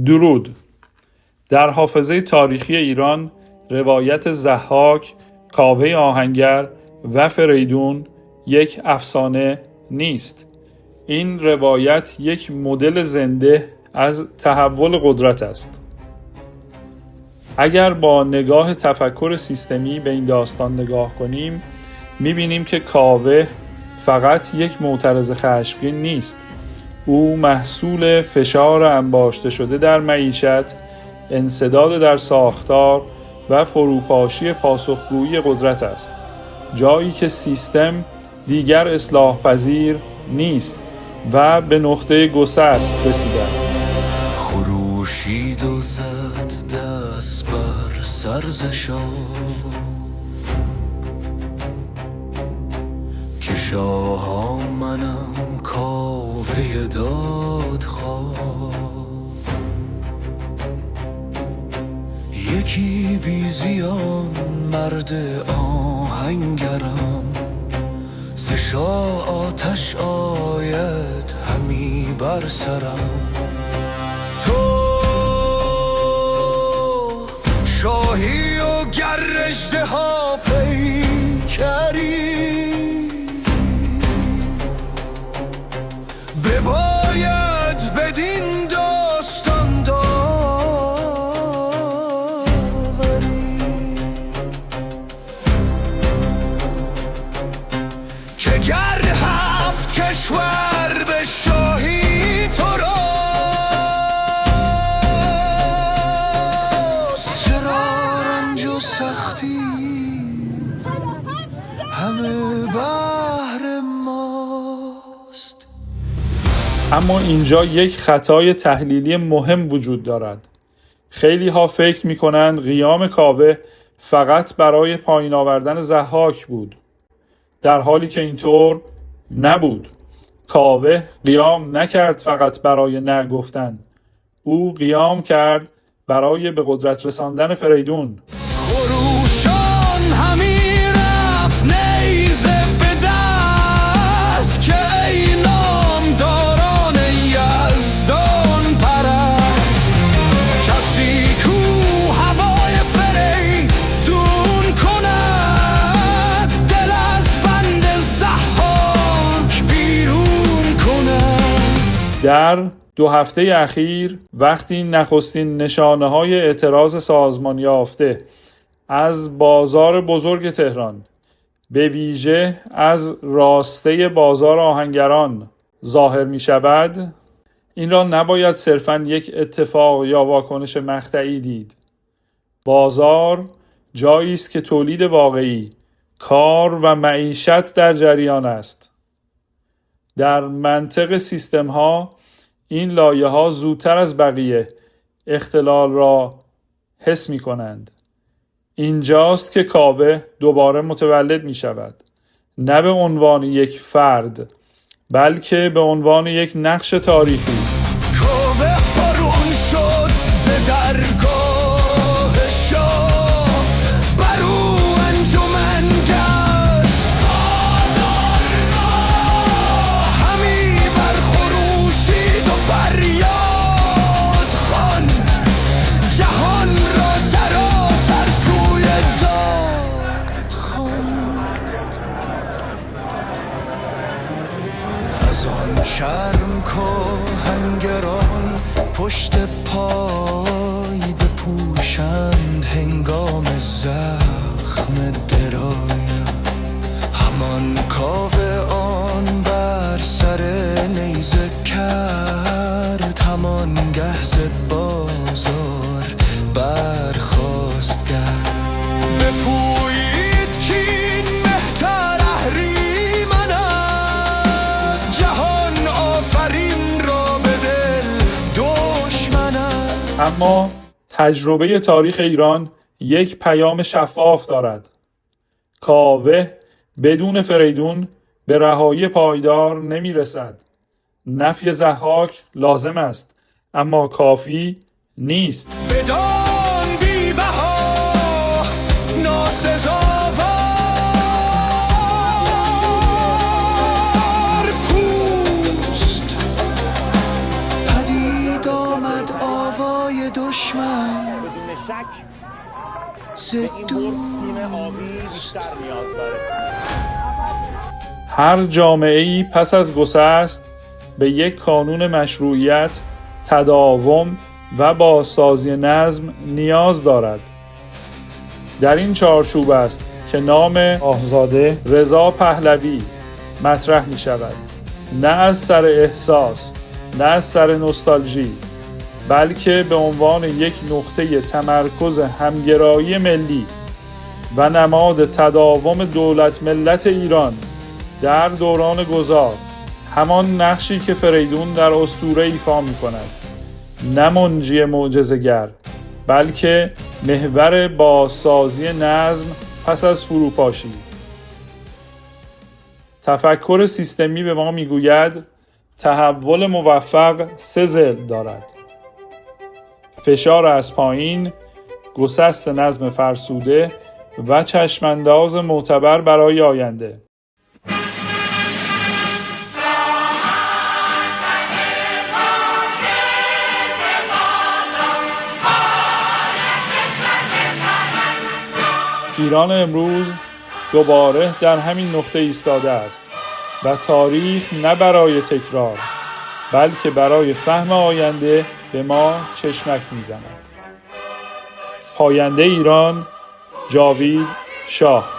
درود. در حافظه تاریخی ایران روایت ضحاک، کاوه آهنگر و فریدون یک افسانه نیست. این روایت یک مدل زنده از تحول قدرت است. اگر با نگاه تفکر سیستمی به این داستان نگاه کنیم، می‌بینیم که کاوه فقط یک معترض خشمگین نیست. او محصول فشار انباشته شده در معیشت، انسداد در ساختار و فروپاشی پاسخگویی قدرت است. جایی که سیستم دیگر اصلاح پذیر نیست و به نقطه گسست رسیده است. خروشید و زد دست بر سرزشا که شاه منم کاوه دادخواه، یکی بی زیان مرد آهنگرم، ز شاه آتش آید همی بر سرم. تو شاهی و گر اژدها پیکری، بباید بدین داستان داوری که گر هفت کشور به شاهی تو راست، چرا رنج و سختی همه بهر ماست. اما اینجا یک خطای تحلیلی مهم وجود دارد. خیلی ها فکر می کنند قیام کاوه فقط برای پایین آوردن ضحاک بود، در حالی که اینطور نبود. کاوه قیام نکرد فقط برای نگفتن، او قیام کرد برای به قدرت رساندن فریدون. خروشان همی رفت نیزه به دست، که ای نامداران یزدان پرست، کسی کو هوای فریدون کند، دل از بند ضحاک بیرون کند. در 2 هفته اخیر وقتی نخستین نشانه‌های اعتراض سازمان یافته از بازار بزرگ تهران، به ویژه از راسته بازار آهنگران ظاهر می شود، این را نباید صرفاً یک اتفاق یا واکنش مقطعی دید. بازار جایی است که تولید واقعی، کار و معیشت در جریان است. در منطق سیستم ها این لایه ها زودتر از بقیه اختلال را حس می کنند. اینجاست که کاوه دوباره متولد می شود، نه به عنوان یک فرد بلکه به عنوان یک نقش تاریخی. کاوه بارون شد ز درگاه شاه، بر او انجمن گشت بازارگاه، همی برخروشید و فریاد خواند، جهان را سراسر سوی داد خواند. از آن چرم کاهنگران پشت پای بپوشند، هنگام زخم درای همان کاوه آن بر سر نیزه کرد، همان گهز بازار برخاست کرد. بپویید کین مهتر اهریمن است، جهان آفرین را به دل دشمن است. اما تجربه تاریخ ایران یک پیام شفاف دارد. کاوه بدون فریدون به رهایی پایدار نمی رسد. نفی ضحاک لازم است، اما کافی نیست. بدان بی بها ناسزاوار پوست، پدید آمد آواز های دشمن بدون شک ز این برد دور تیم آبی بیشتر نیاز داره. هر جامعه‌ای پس از گسست به یک کانون مشروعیت، تداوم و بازسازی نظم نیاز دارد. در این چارچوب است که نام آخوندزاده رضا پهلوی مطرح می شود. نه از سر احساس، نه از سر نوستالژی، بلکه به عنوان یک نقطه تمرکز همگرایی ملی و نماد تداوم دولت ملت ایران در دوران گذار، همان نقشی که فریدون در اسطوره ایفا می کند. نه منجی معجزه‌گر، بلکه محور بازسازی نظم پس از فروپاشی. تفکر سیستمی به ما میگوید تحول موفق 3 ضلع دارد: فشار از پایین، گسست نظم فرسوده و چشمانداز معتبر برای آینده. ایران امروز دوباره در همین نقطه ایستاده است و تاریخ نه برای تکرار بلکه برای فهم آینده به ما چشمک می‌زند. پاینده ایران، جاوید شاه.